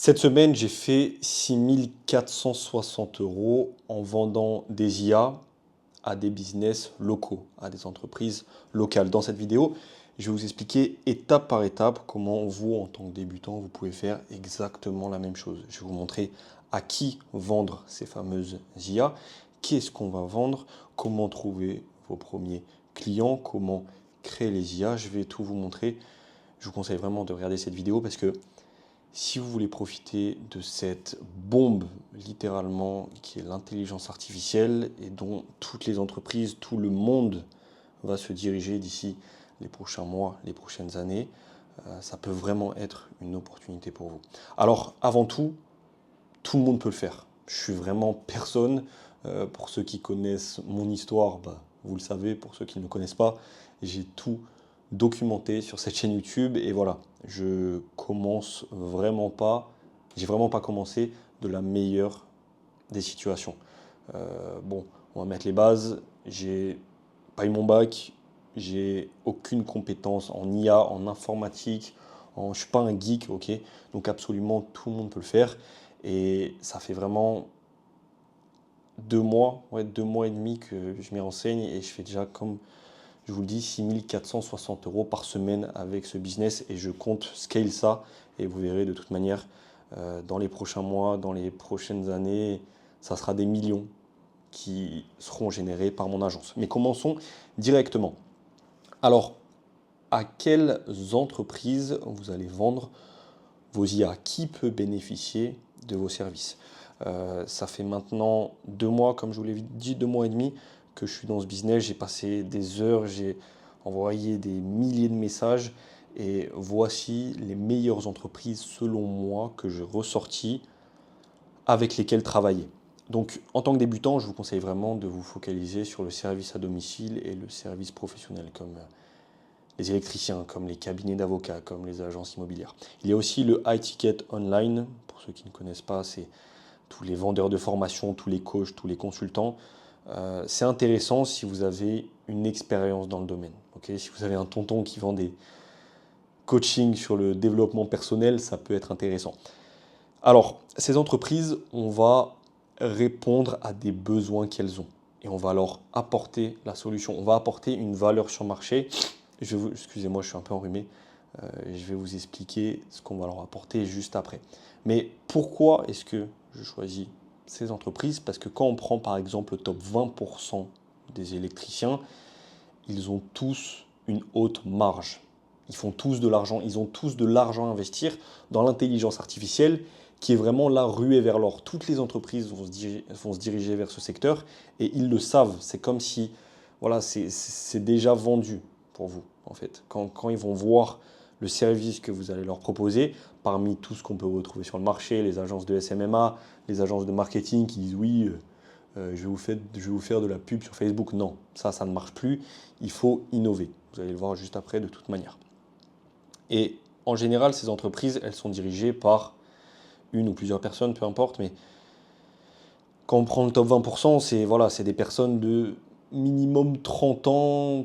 Cette semaine, j'ai fait 6 460 € en vendant des IA à des business locaux, à des entreprises locales. Dans cette vidéo, je vais vous expliquer étape par étape comment vous, en tant que débutant, vous pouvez faire exactement la même chose. Je vais vous montrer à qui vendre ces fameuses IA, qu'est-ce qu'on va vendre, comment trouver vos premiers clients, comment créer les IA. Je vais tout vous montrer. Je vous conseille vraiment de regarder cette vidéo parce que si vous voulez profiter de cette bombe, littéralement, qui est l'intelligence artificielle et dont toutes les entreprises, tout le monde va se diriger d'ici les prochains mois, les prochaines années, ça peut vraiment être une opportunité pour vous. Alors, avant tout le monde peut le faire. Je suis vraiment personne. Pour ceux qui connaissent mon histoire, bah, vous le savez. Pour ceux qui ne me connaissent pas, j'ai tout documenté sur cette chaîne YouTube. Et voilà, je commence vraiment pas, j'ai vraiment pas commencé de la meilleure des situations. Bon, on va mettre les bases. J'ai pas eu mon bac, j'ai aucune compétence en IA, en informatique, je suis pas un geek, ok. Donc absolument tout le monde peut le faire. Et ça fait vraiment 2 mois, ouais, 2 mois et demi que je m'y renseigne et je fais déjà, comme je vous le dis, 6 460 € par semaine avec ce business et je compte scale ça et vous verrez de toute manière dans les prochains mois, dans les prochaines années, ça sera des millions qui seront générés par mon agence. Mais commençons directement. Alors, à quelles entreprises vous allez vendre vos IA? Qui peut bénéficier de vos services? Ça fait maintenant 2 mois, comme je vous l'ai dit, 2 mois et demi que je suis dans ce business. J'ai passé des heures, j'ai envoyé des milliers de messages et voici les meilleures entreprises selon moi que j'ai ressorties avec lesquelles travailler. Donc, en tant que débutant, je vous conseille vraiment de vous focaliser sur le service à domicile et le service professionnel, comme les électriciens, comme les cabinets d'avocats, comme les agences immobilières. Il y a aussi le high ticket online. Pour ceux qui ne connaissent pas, c'est tous les vendeurs de formation, tous les coachs, tous les consultants. C'est intéressant si vous avez une expérience dans le domaine. Okay, si vous avez un tonton qui vend des coachings sur le développement personnel, ça peut être intéressant. Alors, ces entreprises, on va répondre à des besoins qu'elles ont et on va leur apporter la solution. On va apporter une valeur sur le marché. Excusez-moi, je suis un peu enrhumé. Je vais vous expliquer ce qu'on va leur apporter juste après. Mais pourquoi est-ce que je choisis ces entreprises? Parce que quand on prend par exemple le top 20% des électriciens, ils ont tous une haute marge. Ils font tous de l'argent, ils ont tous de l'argent à investir dans l'intelligence artificielle qui est vraiment là ruée vers l'or. Toutes les entreprises vont se diriger vers ce secteur et ils le savent. C'est comme si voilà, c'est déjà vendu pour vous en fait. Quand ils vont voir le service que vous allez leur proposer, parmi tout ce qu'on peut retrouver sur le marché, les agences de SMMA, les agences de marketing qui disent oui, je vais vous faire de la pub sur Facebook. Non, ça ne marche plus. Il faut innover. Vous allez le voir juste après de toute manière. Et en général, ces entreprises, elles sont dirigées par une ou plusieurs personnes, peu importe. Mais quand on prend le top 20%, c'est voilà, c'est des personnes de minimum 30 ans,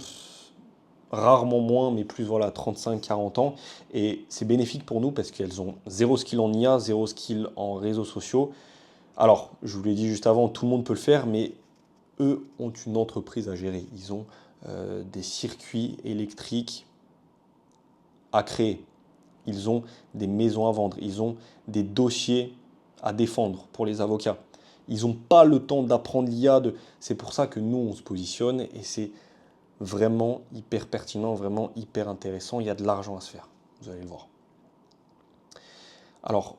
rarement moins, mais plus voilà, 35-40 ans. Et c'est bénéfique pour nous parce qu'elles ont zéro skill en IA, zéro skill en réseaux sociaux. Alors, je vous l'ai dit juste avant, tout le monde peut le faire, mais eux ont une entreprise à gérer. Ils ont des circuits électriques à créer. Ils ont des maisons à vendre. Ils ont des dossiers à défendre pour les avocats. Ils n'ont pas le temps d'apprendre l'IA. C'est pour ça que nous, on se positionne et c'est vraiment hyper pertinent, vraiment hyper intéressant. Il y a de l'argent à se faire. Vous allez le voir. Alors,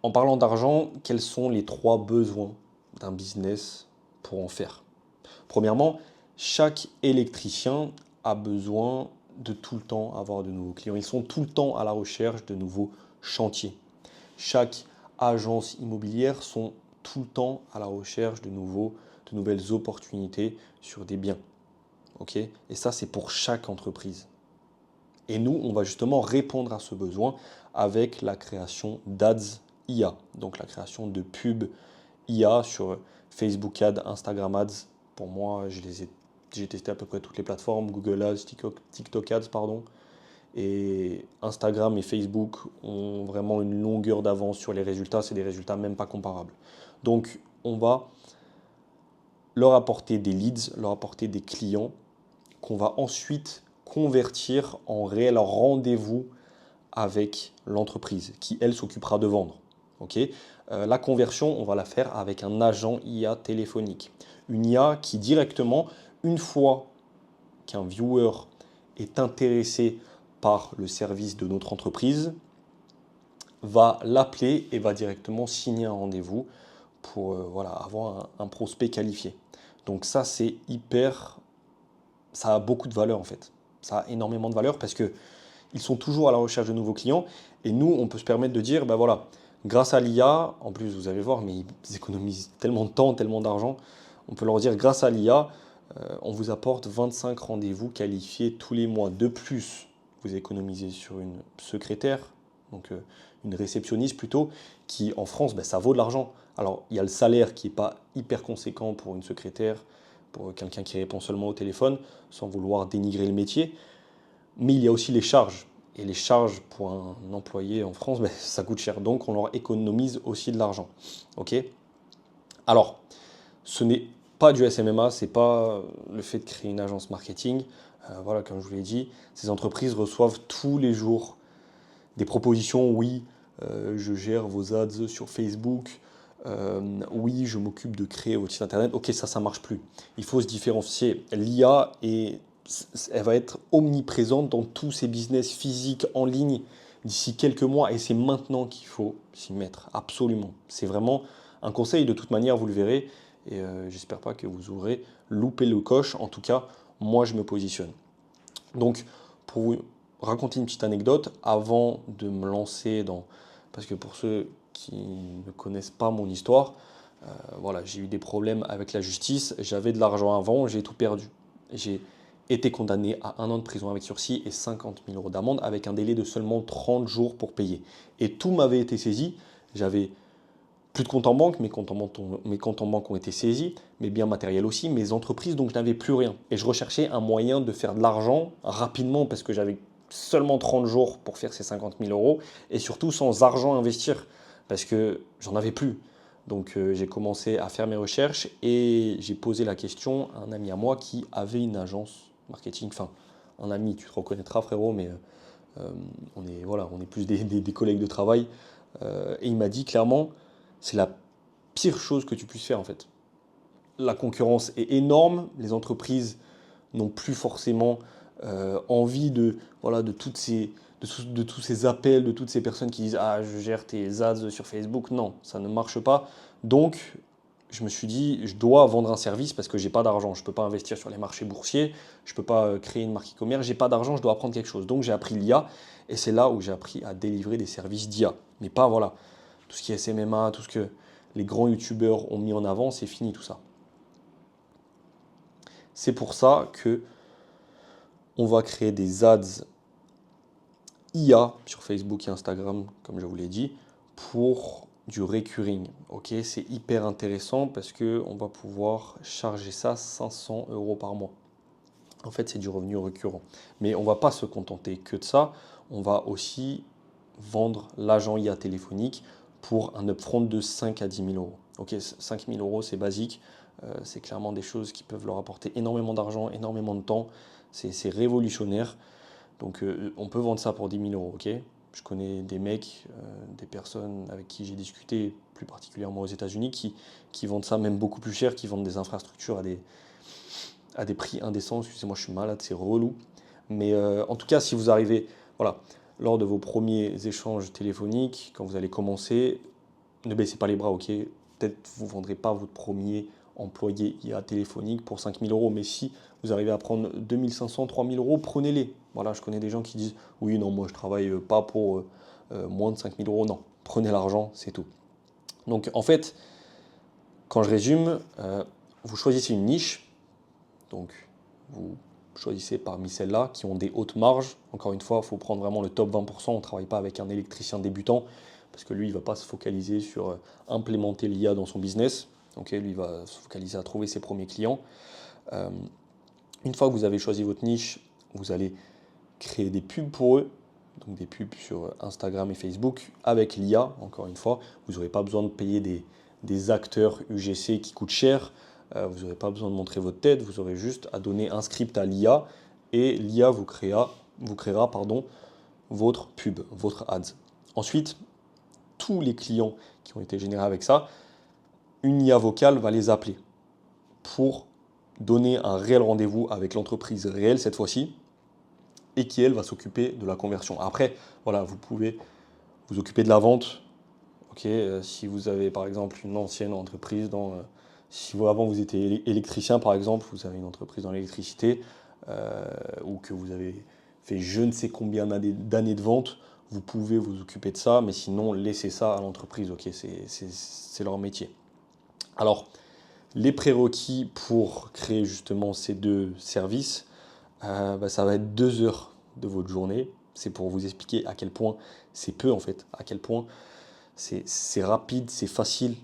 en parlant d'argent, quels sont les 3 besoins d'un business pour en faire? Premièrement, chaque électricien a besoin de tout le temps avoir de nouveaux clients. Ils sont tout le temps à la recherche de nouveaux chantiers. Chaque agence immobilière sont tout le temps à la recherche de nouvelles opportunités sur des biens. Ok? Et ça, c'est pour chaque entreprise. Et nous, on va justement répondre à ce besoin avec la création d'Ads IA, donc la création de pubs IA sur Facebook Ads, Instagram Ads. Pour moi, j'ai testé à peu près toutes les plateformes, Google Ads, TikTok Ads, pardon. Et Instagram et Facebook ont vraiment une longueur d'avance sur les résultats. C'est des résultats même pas comparables. Donc, on va leur apporter des leads, leur apporter des clients qu'on va ensuite convertir en réel rendez-vous avec l'entreprise qui, elle, s'occupera de vendre. Ok. La conversion, on va la faire avec un agent IA téléphonique. Une IA qui directement, une fois qu'un viewer est intéressé par le service de notre entreprise, va l'appeler et va directement signer un rendez-vous pour voilà, avoir un prospect qualifié. Donc ça, c'est hyper... Ça a beaucoup de valeur en fait. Ça a énormément de valeur parce que ils sont toujours à la recherche de nouveaux clients. Et nous, on peut se permettre de dire, ben voilà, grâce à l'IA, en plus vous allez voir, mais ils économisent tellement de temps, tellement d'argent, on peut leur dire, grâce à l'IA, on vous apporte 25 rendez-vous qualifiés tous les mois. De plus, vous économisez sur une secrétaire, donc une réceptionniste plutôt, qui en France, ben, ça vaut de l'argent. Alors, il y a le salaire qui n'est pas hyper conséquent pour une secrétaire, pour quelqu'un qui répond seulement au téléphone, sans vouloir dénigrer le métier. Mais il y a aussi les charges. Et les charges pour un employé en France, ben, ça coûte cher. Donc, on leur économise aussi de l'argent. Ok. Alors, ce n'est pas du SMMA, ce n'est pas le fait de créer une agence marketing. Voilà, comme je vous l'ai dit, ces entreprises reçoivent tous les jours des propositions. Oui, je gère vos ads sur Facebook. Oui, je m'occupe de créer votre site internet. Ok, ça ne marche plus. Il faut se différencier. L'IA elle va être omniprésente dans tous ces business physiques en ligne d'ici quelques mois et c'est maintenant qu'il faut s'y mettre, absolument. C'est vraiment un conseil, de toute manière, vous le verrez et j'espère pas que vous aurez loupé le coche. En tout cas, moi, je me positionne. Donc, pour vous raconter une petite anecdote, avant de me lancer dans... Parce que pour ceux qui ne connaissent pas mon histoire, voilà, j'ai eu des problèmes avec la justice, j'avais de l'argent avant, j'ai tout perdu. J'ai été condamné à 1 an de prison avec sursis et 50 000 euros d'amende avec un délai de seulement 30 jours pour payer. Et tout m'avait été saisi. J'avais plus de compte en banque, mes comptes en banque ont été saisis, mes biens matériels aussi, mes entreprises, donc je n'avais plus rien. Et je recherchais un moyen de faire de l'argent rapidement parce que j'avais seulement 30 jours pour faire ces 50 000 euros et surtout sans argent à investir parce que j'en avais plus. Donc j'ai commencé à faire mes recherches et j'ai posé la question à un ami à moi qui avait une agence marketing. Enfin, un ami, tu te reconnaîtras frérot, mais on est plus des collègues de travail. Et il m'a dit clairement, c'est la pire chose que tu puisses faire en fait. La concurrence est énorme, les entreprises n'ont plus forcément envie voilà, de tous ces appels, de toutes ces personnes qui disent ah, je gère tes ads sur Facebook. Non, ça ne marche pas. Donc, je me suis dit, je dois vendre un service parce que j'ai pas d'argent. Je ne peux pas investir sur les marchés boursiers, je ne peux pas créer une marque e-commerce, j'ai pas d'argent, je dois apprendre quelque chose. Donc, j'ai appris l'IA et c'est là où j'ai appris à délivrer des services d'IA. Mais pas, voilà, tout ce qui est SMMA, tout ce que les grands youtubeurs ont mis en avant, c'est fini tout ça. C'est pour ça que on va créer des ads IA sur Facebook et Instagram, comme je vous l'ai dit, pour du recurring. Ok, c'est hyper intéressant parce qu'on va pouvoir charger ça 500 euros par mois. En fait, c'est du revenu récurrent. Mais on ne va pas se contenter que de ça. On va aussi vendre l'agent IA téléphonique pour un upfront de 5 à 10 000 euros. Ok, 5 000 euros, c'est basique. C'est clairement des choses qui peuvent leur apporter énormément d'argent, énormément de temps. C'est révolutionnaire. Donc on peut vendre ça pour 10 000 euros, ok. Je connais des mecs, des personnes avec qui j'ai discuté, plus particulièrement aux États-Unis, qui vendent ça même beaucoup plus cher, qui vendent des infrastructures à des prix indécents. Excusez-moi, je suis malade, c'est relou. Mais en tout cas, si vous arrivez, voilà, lors de vos premiers échanges téléphoniques, quand vous allez commencer, ne baissez pas les bras, ok. Peut-être vous ne vendrez pas votre premier employé IA téléphonique pour 5 000 euros, mais si vous arrivez à prendre 2 500, 3 000 euros, prenez-les. Voilà, je connais des gens qui disent oui, non, moi je travaille pas pour moins de 5 000 euros. Non, prenez l'argent, c'est tout. Donc en fait, quand je résume, vous choisissez une niche, donc vous choisissez parmi celles-là qui ont des hautes marges. Encore une fois, il faut prendre vraiment le top 20%. On ne travaille pas avec un électricien débutant parce que lui, il ne va pas se focaliser sur implémenter l'IA dans son business. Donc lui, il va se focaliser à trouver ses premiers clients. Une fois que vous avez choisi votre niche, vous allez créer des pubs pour eux, donc des pubs sur Instagram et Facebook avec l'IA, encore une fois. Vous n'aurez pas besoin de payer des acteurs UGC qui coûtent cher. Vous n'aurez pas besoin de montrer votre tête. Vous aurez juste à donner un script à l'IA et l'IA vous créera votre pub, votre ads. Ensuite, tous les clients qui ont été générés avec ça, une IA vocale va les appeler pour donner un réel rendez-vous avec l'entreprise réelle cette fois-ci et qui, elle, va s'occuper de la conversion. Après, voilà, vous pouvez vous occuper de la vente. Ok, si vous avez par exemple une ancienne entreprise si vous, avant vous étiez électricien par exemple, vous avez une entreprise dans l'électricité ou que vous avez fait je ne sais combien d'années de vente, vous pouvez vous occuper de ça, mais sinon laissez ça à l'entreprise, ok, c'est leur métier. Alors, les prérequis pour créer justement ces deux services, ça va être 2 heures de votre journée. C'est pour vous expliquer à quel point c'est peu en fait, à quel point c'est rapide, c'est facile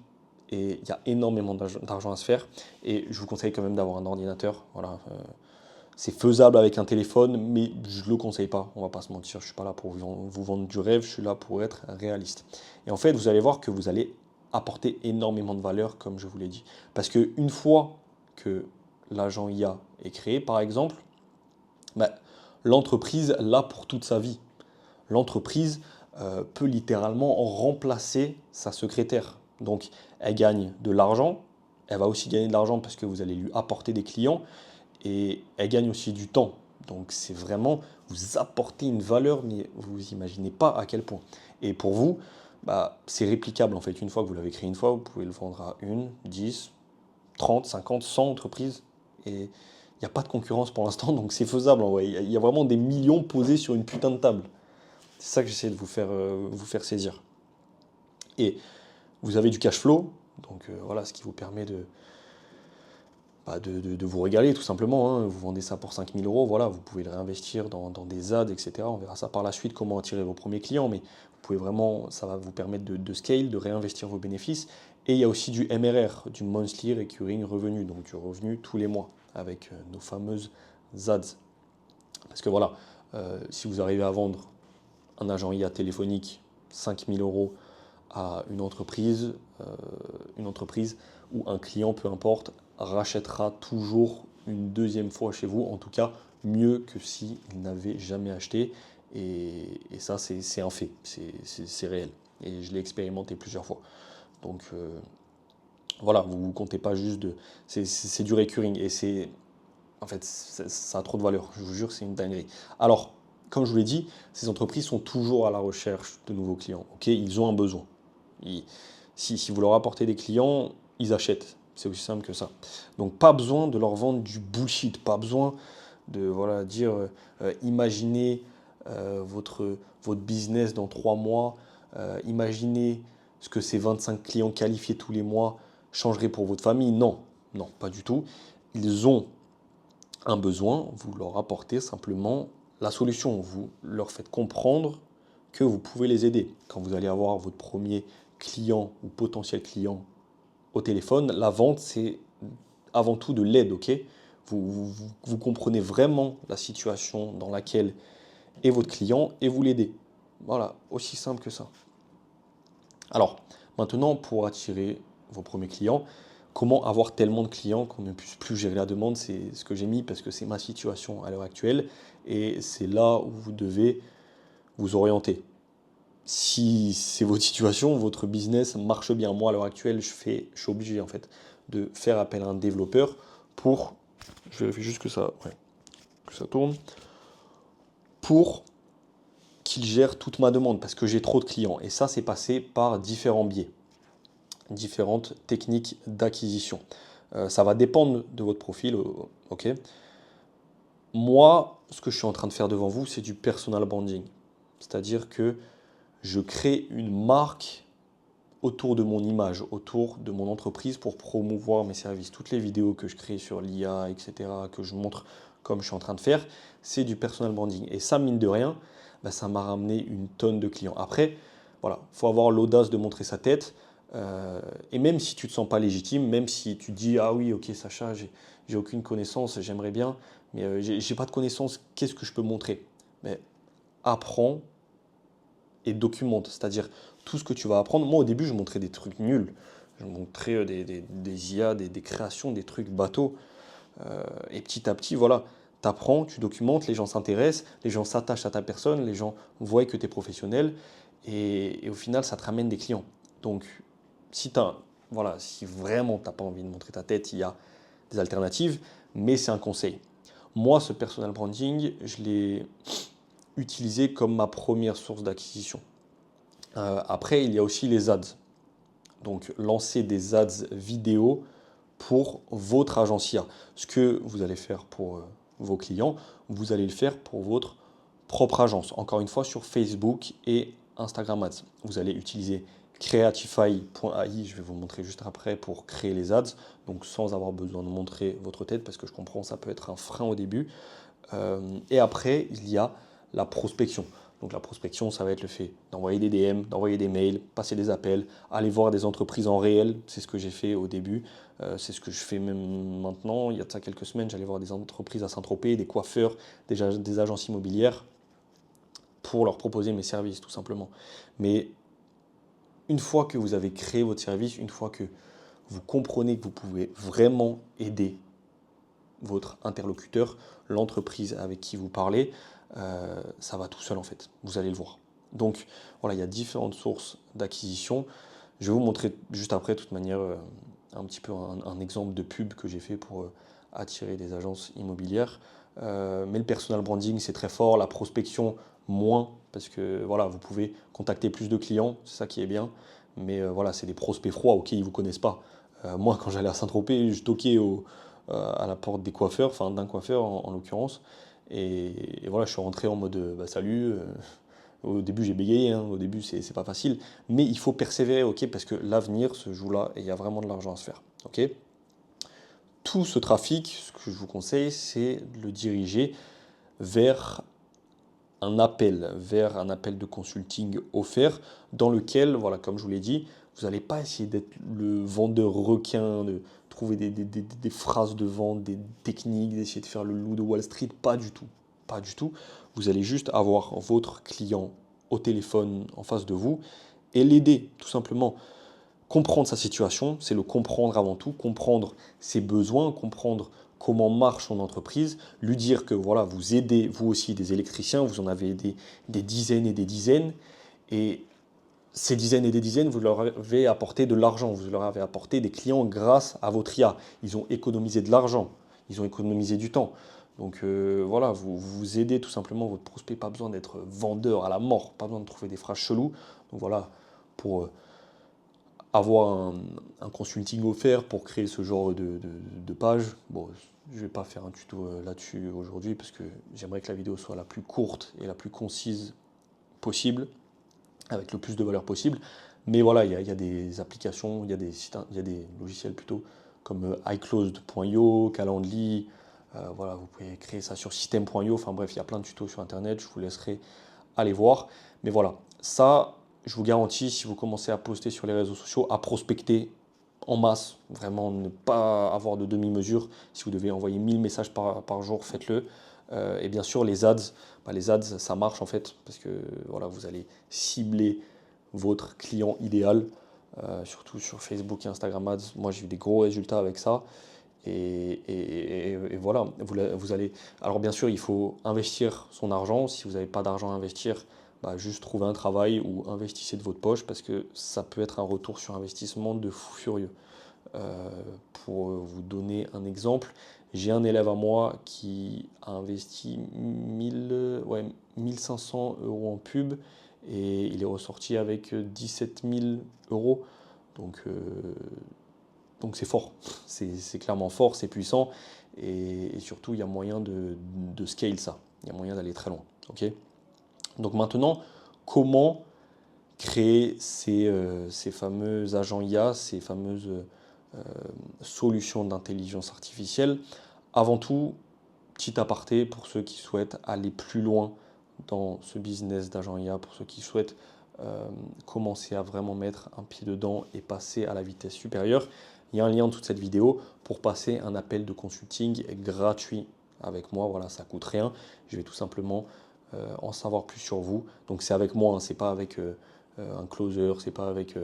et il y a énormément d'argent à se faire. Et je vous conseille quand même d'avoir un ordinateur. Voilà, c'est faisable avec un téléphone, mais je ne le conseille pas, on ne va pas se mentir. Je ne suis pas là pour vous vendre du rêve, je suis là pour être réaliste. Et en fait, vous allez voir que vous allez apporter énormément de valeur, comme je vous l'ai dit. Parce qu'une fois que l'agent IA est créé, par exemple, l'entreprise l'a pour toute sa vie. L'entreprise peut littéralement remplacer sa secrétaire. Donc, elle gagne de l'argent, elle va aussi gagner de l'argent parce que vous allez lui apporter des clients et elle gagne aussi du temps. Donc, c'est vraiment vous apporter une valeur, mais vous imaginez pas à quel point. Et pour vous, c'est réplicable en fait. Une fois que vous l'avez créé une fois, vous pouvez le vendre à 1, 10, 30, 50, 100 entreprises. Et il n'y a pas de concurrence pour l'instant, donc c'est faisable en vrai. Il y a vraiment des millions posés sur une putain de table. C'est ça que j'essaie de vous faire saisir. Et vous avez du cash flow, donc voilà, ce qui vous permet de vous régaler tout simplement. Hein. Vous vendez ça pour 5 000 euros, voilà, vous pouvez le réinvestir dans des ads, etc. On verra ça par la suite, comment attirer vos premiers clients, mais vous pouvez vraiment, ça va vous permettre de scale, de réinvestir vos bénéfices. Et il y a aussi du MRR, du Monthly Recurring Revenue, donc du revenu tous les mois, avec nos fameuses ads. Parce que voilà, si vous arrivez à vendre un agent IA téléphonique 5 000 euros à une entreprise ou un client, peu importe, rachètera toujours une deuxième fois chez vous, en tout cas mieux que s'il n'avait jamais acheté. Et ça, c'est un fait, c'est réel. Et je l'ai expérimenté plusieurs fois. Donc voilà, vous ne comptez pas juste de... C'est du recurring et en fait, ça a trop de valeur. Je vous jure, c'est une dinguerie. Alors, comme je vous l'ai dit, ces entreprises sont toujours à la recherche de nouveaux clients. Ok, ils ont un besoin. Si vous leur apportez des clients, ils achètent. C'est aussi simple que ça. Donc, pas besoin de leur vendre du bullshit. Pas besoin de dire imaginez votre business dans 3 mois. Imaginez ce que ces 25 clients qualifiés tous les mois changeraient pour votre famille. Non, non, pas du tout. Ils ont un besoin, vous leur apportez simplement la solution. Vous leur faites comprendre que vous pouvez les aider. Quand vous allez avoir votre premier client ou potentiel client au téléphone, la vente, c'est avant tout de l'aide, ok? Vous comprenez vraiment la situation dans laquelle est votre client et vous l'aidez. Voilà, aussi simple que ça. Alors, maintenant, pour attirer vos premiers clients, comment avoir tellement de clients qu'on ne puisse plus gérer la demande, c'est ce que j'ai mis parce que c'est ma situation à l'heure actuelle et c'est là où vous devez vous orienter. Si c'est votre situation, votre business marche bien. Moi, à l'heure actuelle, je suis obligé en fait de faire appel à un développeur pour, je vérifie juste que ça tourne, pour qu'il gère toute ma demande parce que j'ai trop de clients. Et ça, c'est passé par différents biais, différentes techniques d'acquisition. Ça va dépendre de votre profil, ok. Moi, ce que je suis en train de faire devant vous, c'est du personal branding. C'est-à-dire que je crée une marque autour de mon image, autour de mon entreprise pour promouvoir mes services. Toutes les vidéos que je crée sur l'IA, etc., que je montre comme je suis en train de faire, c'est du personal branding. Et ça, mine de rien, ça m'a ramené une tonne de clients. Après, voilà, il faut avoir l'audace de montrer sa tête. Et même si tu ne te sens pas légitime, même si tu dis « Ah oui, ok Sacha, j'ai aucune connaissance, j'aimerais bien, mais j'ai pas de connaissance, qu'est-ce que je peux montrer ?» mais apprends et documente. C'est-à-dire tout ce que tu vas apprendre. Moi, au début, je montrais des trucs nuls. Je montrais des IA, des créations, des trucs bateaux. Et petit à petit, voilà, tu apprends, tu documentes, les gens s'intéressent, les gens s'attachent à ta personne, les gens voient que tu es professionnel. Et au final, ça te ramène des clients. Donc, voilà, si vraiment tu n'as pas envie de montrer ta tête, il y a des alternatives, mais c'est un conseil. Moi, ce personal branding, je l'ai utilisé comme ma première source d'acquisition. Après, il y a aussi les ads. Donc, lancer des ads vidéo pour votre agence IA. Ce que vous allez faire pour vos clients, vous allez le faire pour votre propre agence. Encore une fois, sur Facebook et Instagram Ads. Vous allez utiliser Creatify.ai, je vais vous montrer juste après, pour créer les ads. Donc, sans avoir besoin de montrer votre tête, parce que je comprends, ça peut être un frein au début. Et après, il y a la prospection. Donc la prospection, ça va être le fait d'envoyer des DM, d'envoyer des mails, passer des appels, aller voir des entreprises en réel. C'est ce que j'ai fait au début. C'est ce que je fais même maintenant. Il y a de ça quelques semaines, j'allais voir des entreprises à Saint-Tropez, des coiffeurs, des agences immobilières pour leur proposer mes services, tout simplement. Mais une fois que vous avez créé votre service, une fois que vous comprenez que vous pouvez vraiment aider votre interlocuteur, l'entreprise avec qui vous parlez, ça va tout seul en fait. Vous allez le voir. Donc voilà, il y a différentes sources d'acquisition. Je vais vous montrer juste après, de toute manière, un petit peu un exemple de pub que j'ai fait pour attirer des agences immobilières. Mais le personal branding, c'est très fort. La prospection, moins, parce que voilà, vous pouvez contacter plus de clients, c'est ça qui est bien. Mais voilà, c'est des prospects froids, ok, ils ne vous connaissent pas. Moi, quand j'allais à Saint-Tropez, je toquais à la porte des coiffeurs, enfin d'un coiffeur en l'occurrence. Et voilà, je suis rentré en mode bah, salut. Au début, j'ai bégayé, hein, au début, c'est pas facile. Mais il faut persévérer, ok, parce que l'avenir se joue là et il y a vraiment de l'argent à se faire. Ok. Tout ce trafic, ce que je vous conseille, c'est de le diriger vers vers un appel de consulting offert dans lequel, voilà, comme je vous l'ai dit, vous n'allez pas essayer d'être le vendeur requin, de trouver des phrases de vente, des techniques, d'essayer de faire le loup de Wall Street, pas du tout. Pas du tout. Vous allez juste avoir votre client au téléphone en face de vous et l'aider, tout simplement. Comprendre sa situation, c'est le comprendre avant tout, comprendre ses besoins, comprendre comment marche son entreprise, lui dire que voilà, vous aidez vous aussi des électriciens, vous en avez aidé des dizaines et des dizaines, et ces dizaines et des dizaines, vous leur avez apporté de l'argent, vous leur avez apporté des clients grâce à votre IA. Ils ont économisé de l'argent, ils ont économisé du temps. Donc voilà, vous aidez tout simplement votre prospect, pas besoin d'être vendeur à la mort, pas besoin de trouver des phrases cheloues. Donc voilà, pour avoir un consulting offert pour créer ce genre de page. Bon, je ne vais pas faire un tuto là-dessus aujourd'hui parce que j'aimerais que la vidéo soit la plus courte et la plus concise possible, avec le plus de valeur possible. Mais voilà, il y a des applications, il y a des sites, il y a des logiciels plutôt comme iClosed.io, Calendly. Voilà, vous pouvez créer ça sur System.io. Enfin bref, il y a plein de tutos sur Internet. Je vous laisserai aller voir. Mais voilà, ça, je vous garantis, si vous commencez à poster sur les réseaux sociaux, à prospecter en masse, vraiment ne pas avoir de demi-mesure. Si vous devez envoyer 1000 messages par jour, faites-le. Et bien sûr, les ads, les ads, ça marche en fait, parce que voilà, vous allez cibler votre client idéal, surtout sur Facebook et Instagram Ads. Moi, j'ai eu des gros résultats avec ça. Et voilà, vous allez. Alors, bien sûr, il faut investir son argent. Si vous n'avez pas d'argent à investir, bah, juste trouver un travail ou investissez de votre poche parce que ça peut être un retour sur investissement de fou furieux. Euh, pour vous donner un exemple, j'ai un élève à moi qui a investi 1500 euros en pub et il est ressorti avec 17 000 euros. Donc, donc c'est fort, c'est clairement fort, c'est puissant et surtout il y a moyen de scale ça, il y a moyen d'aller très loin. Ok. Donc maintenant, comment créer ces fameux agents IA, ces fameuses solutions d'intelligence artificielle? Avant tout, petit aparté pour ceux qui souhaitent aller plus loin dans ce business d'agent IA, pour ceux qui souhaitent commencer à vraiment mettre un pied dedans et passer à la vitesse supérieure, il y a un lien en dessous de cette vidéo pour passer un appel de consulting gratuit avec moi. Voilà, ça coûte rien. Je vais tout simplement en savoir plus sur vous. Donc c'est avec moi, hein, c'est pas avec un closer, c'est pas avec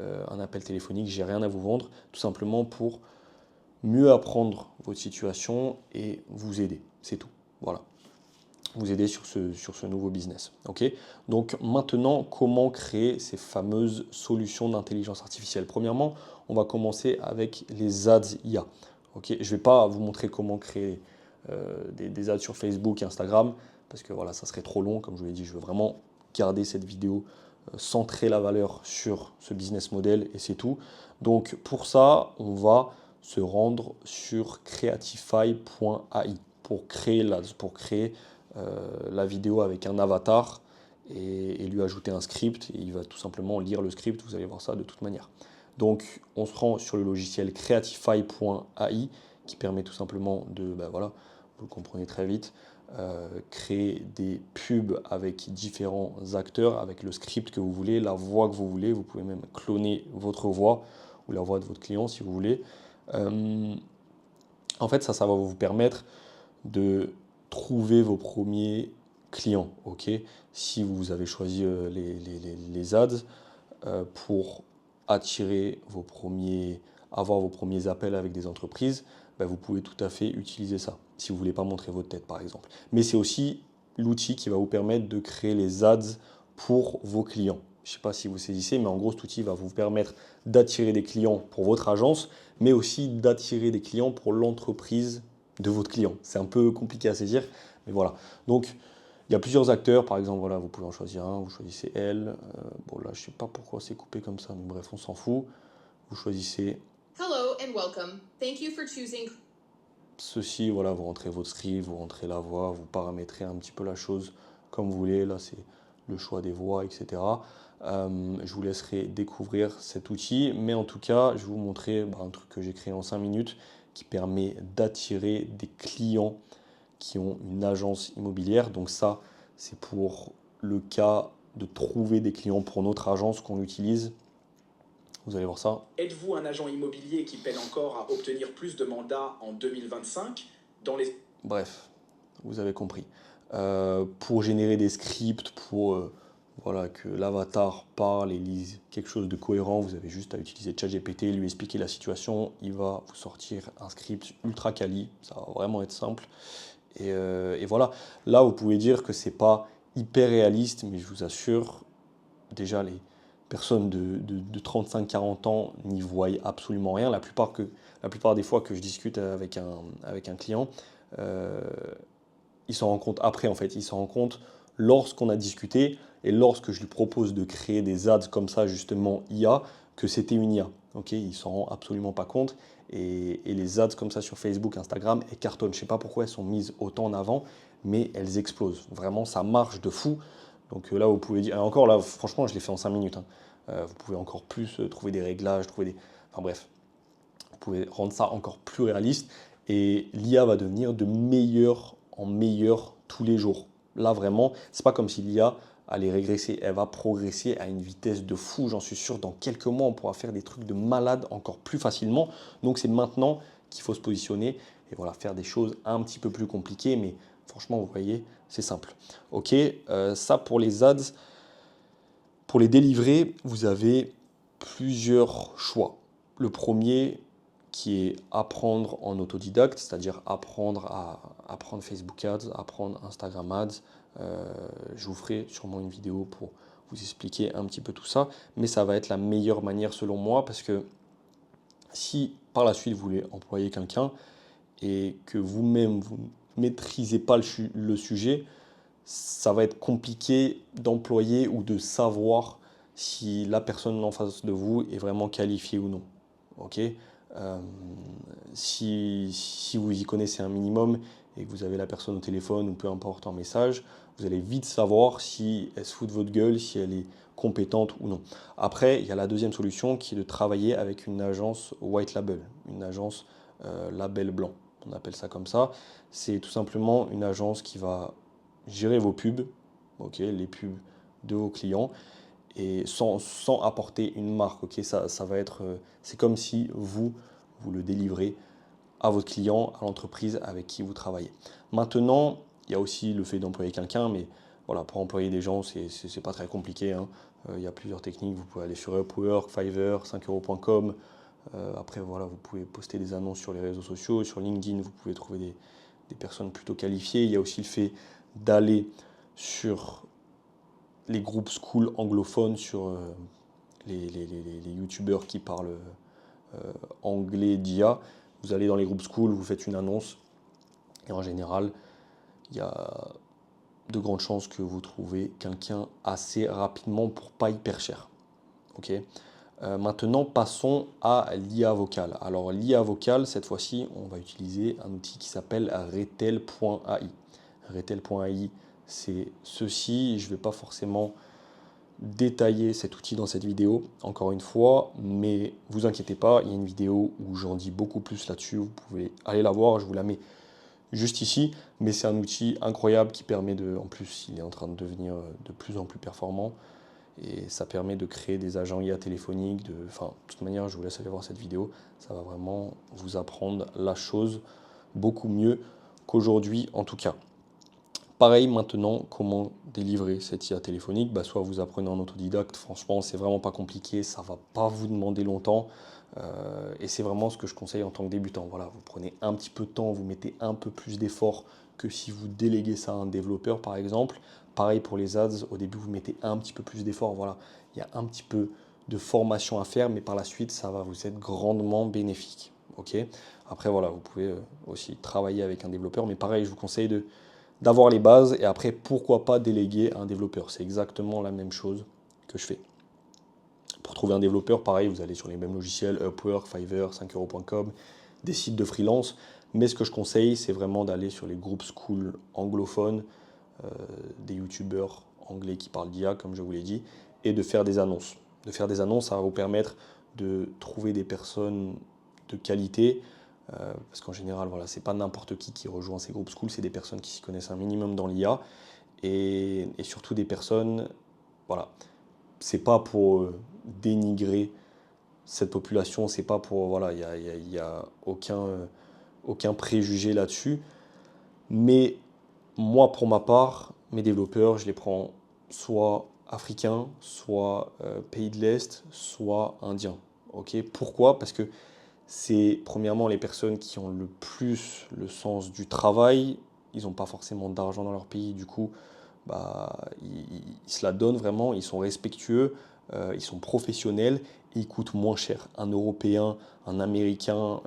un appel téléphonique. J'ai rien à vous vendre, tout simplement pour mieux apprendre votre situation et vous aider. C'est tout. Voilà. Vous aider sur ce nouveau business. Ok. Donc maintenant, comment créer ces fameuses solutions d'intelligence artificielle? Premièrement, on va commencer avec les ads IA. Ok. Je ne vais pas vous montrer comment créer des ads sur Facebook et Instagram, parce que voilà, ça serait trop long. Comme je vous l'ai dit, je veux vraiment garder cette vidéo, centrer la valeur sur ce business model et c'est tout. Donc pour ça, on va se rendre sur creatify.ai pour créer l'ads, pour créer la vidéo avec un avatar et lui ajouter un script. Et il va tout simplement lire le script, vous allez voir ça de toute manière. Donc on se rend sur le logiciel creatify.ai qui permet tout simplement de, ben voilà, vous le comprenez très vite, créer des pubs avec différents acteurs, avec le script que vous voulez, la voix que vous voulez. Vous pouvez même cloner votre voix ou la voix de votre client si vous voulez. En fait, ça va vous permettre de trouver vos premiers clients. Ok, si vous avez choisi les ads pour attirer avoir vos premiers appels avec des entreprises, ben vous pouvez tout à fait utiliser ça, si vous ne voulez pas montrer votre tête par exemple. Mais c'est aussi l'outil qui va vous permettre de créer les ads pour vos clients. Je ne sais pas si vous saisissez, mais en gros, cet outil va vous permettre d'attirer des clients pour votre agence, mais aussi d'attirer des clients pour l'entreprise de votre client. C'est un peu compliqué à saisir, mais voilà. Donc, il y a plusieurs acteurs, par exemple, voilà, vous pouvez en choisir un, vous choisissez elle. Bon, là, je ne sais pas pourquoi c'est coupé comme ça, mais bref, on s'en fout. Vous choisissez Hello and welcome. Thank you for choosing. ceci, voilà, vous rentrez votre script, vous rentrez la voix, vous paramétrez un petit peu la chose comme vous voulez. Là, c'est le choix des voix, etc. Je vous laisserai découvrir cet outil, mais en tout cas, je vais vous montrer un truc que j'ai créé en 5 minutes qui permet d'attirer des clients qui ont une agence immobilière. Donc ça, c'est pour le cas de trouver des clients pour notre agence qu'on utilise. Vous allez voir ça. Êtes-vous un agent immobilier qui peine encore à obtenir plus de mandats en 2025 dans les... Bref, vous avez compris. Pour générer des scripts, pour voilà, que l'avatar parle et lise quelque chose de cohérent, vous avez juste à utiliser ChatGPT, lui expliquer la situation, il va vous sortir un script ultra quali, ça va vraiment être simple. Et voilà, là vous pouvez dire que c'est pas hyper réaliste, mais je vous assure, déjà les personnes de 35-40 ans n'y voient absolument rien. La plupart des fois que je discute avec un client, euh, il s'en rend compte après en fait, il s'en rend compte lorsqu'on a discuté et lorsque je lui propose de créer des ads comme ça justement IA, que c'était une IA. Ok, il s'en rend absolument pas compte et les ads comme ça sur Facebook, Instagram, elles cartonnent. Je sais pas pourquoi elles sont mises autant en avant, mais elles explosent. Vraiment, ça marche de fou. Donc là, vous pouvez dire, et encore là, franchement, je l'ai fait en 5 minutes. Hein. Vous pouvez encore plus trouver des réglages, enfin bref, vous pouvez rendre ça encore plus réaliste et l'IA va devenir de meilleur en meilleur tous les jours. Là, vraiment, c'est pas comme si l'IA allait régresser, elle va progresser à une vitesse de fou, j'en suis sûr. Dans quelques mois, on pourra faire des trucs de malade encore plus facilement. Donc, c'est maintenant qu'il faut se positionner et voilà, faire des choses un petit peu plus compliquées, mais franchement, vous voyez, c'est simple. Ok, ça pour les ads. Pour les délivrer, vous avez plusieurs choix. Le premier qui est apprendre en autodidacte, c'est-à-dire apprendre Facebook Ads, apprendre Instagram Ads. Je vous ferai sûrement une vidéo pour vous expliquer un petit peu tout ça, mais ça va être la meilleure manière selon moi parce que si par la suite vous voulez employer quelqu'un et que vous-même vous ne maîtrisez pas le sujet, ça va être compliqué d'employer ou de savoir si la personne en face de vous est vraiment qualifiée ou non. Ok. Si vous y connaissez un minimum et que vous avez la personne au téléphone ou peu importe en message, vous allez vite savoir si elle se fout de votre gueule, si elle est compétente ou non. Après, il y a la deuxième solution qui est de travailler avec une agence white label, une agence label blanc. On appelle ça comme ça. C'est tout simplement une agence qui va gérer vos pubs, ok, les pubs de vos clients, et sans apporter une marque. Ok, ça va être, c'est comme si vous le délivrez à votre client, à l'entreprise avec qui vous travaillez. Maintenant, il y a aussi le fait d'employer quelqu'un, mais Voilà, pour employer des gens, c'est pas très compliqué, hein. Il y a plusieurs techniques. Vous pouvez aller sur Upwork, Fiverr, 5euros.com. Après, voilà, vous pouvez poster des annonces sur les réseaux sociaux. Sur LinkedIn, vous pouvez trouver des personnes plutôt qualifiées. Il y a aussi le fait d'aller sur les groupes school anglophones, sur les youtubeurs qui parlent anglais d'IA. Vous allez dans les groupes school, vous faites une annonce. Et en général, il y a de grandes chances que vous trouvez quelqu'un assez rapidement pour pas hyper cher. Ok. Maintenant, passons à l'IA vocale. Alors, l'IA vocale, cette fois-ci, on va utiliser un outil qui s'appelle Retel.ai. Retel.ai, c'est ceci. Je ne vais pas forcément détailler cet outil dans cette vidéo, encore une fois, mais vous inquiétez pas, il y a une vidéo où j'en dis beaucoup plus là-dessus. Vous pouvez aller la voir, je vous la mets juste ici, mais c'est un outil incroyable qui permet de, en plus, il est en train de devenir de plus en plus performant et ça permet de créer des agents IA téléphoniques. Enfin, de toute manière, je vous laisse aller voir cette vidéo, ça va vraiment vous apprendre la chose beaucoup mieux qu'aujourd'hui en tout cas. Pareil maintenant, comment délivrer cette IA téléphonique? Soit vous apprenez en autodidacte, franchement, c'est vraiment pas compliqué, ça va pas vous demander longtemps. Et c'est vraiment ce que je conseille en tant que débutant. Voilà, vous prenez un petit peu de temps, vous mettez un peu plus d'effort que si vous déléguez ça à un développeur par exemple. Pareil pour les ads, au début vous mettez un petit peu plus d'effort. Voilà, il y a un petit peu de formation à faire, mais par la suite ça va vous être grandement bénéfique. Ok. Après voilà, vous pouvez aussi travailler avec un développeur, mais pareil, je vous conseille d'avoir les bases et après pourquoi pas déléguer à un développeur. C'est exactement la même chose que je fais. Pour trouver un développeur, pareil, vous allez sur les mêmes logiciels, Upwork, Fiverr, 5euros.com, des sites de freelance. Mais ce que je conseille, c'est vraiment d'aller sur les groupes school anglophones, des youtubeurs anglais qui parlent d'IA, comme je vous l'ai dit, et de faire des annonces. De faire des annonces, ça va vous permettre de trouver des personnes de qualité, parce qu'en général, voilà, c'est pas n'importe qui rejoint ces groupes school, c'est des personnes qui s'y connaissent un minimum dans l'IA, et surtout des personnes, voilà, c'est pas pour dénigrer cette population, c'est pas pour, voilà, il y a aucun préjugé là-dessus, mais moi, pour ma part, mes développeurs, je les prends soit africains, soit pays de l'Est, soit indiens. Ok. Pourquoi? Parce que c'est premièrement les personnes qui ont le plus le sens du travail. Ils n'ont pas forcément d'argent dans leur pays, du coup, ils se la donnent vraiment, ils sont respectueux, ils sont professionnels et ils coûtent moins cher. Un Européen, un Américain,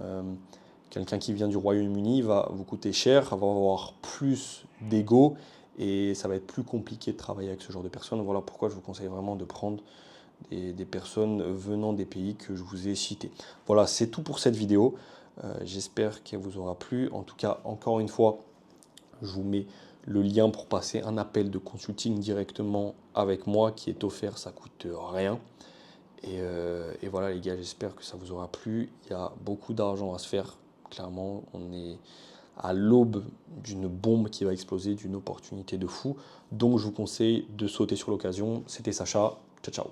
quelqu'un qui vient du Royaume-Uni va vous coûter cher, va avoir plus d'ego et ça va être plus compliqué de travailler avec ce genre de personnes. Voilà pourquoi je vous conseille vraiment de prendre des personnes venant des pays que je vous ai cités. Voilà, c'est tout pour cette vidéo. J'espère qu'elle vous aura plu. En tout cas, encore une fois, je vous mets le lien pour passer un appel de consulting directement avec moi qui est offert, ça coûte rien. Et voilà les gars, j'espère que ça vous aura plu. Il y a beaucoup d'argent à se faire. Clairement, on est à l'aube d'une bombe qui va exploser, d'une opportunité de fou. Donc je vous conseille de sauter sur l'occasion. C'était Sacha. Ciao, ciao.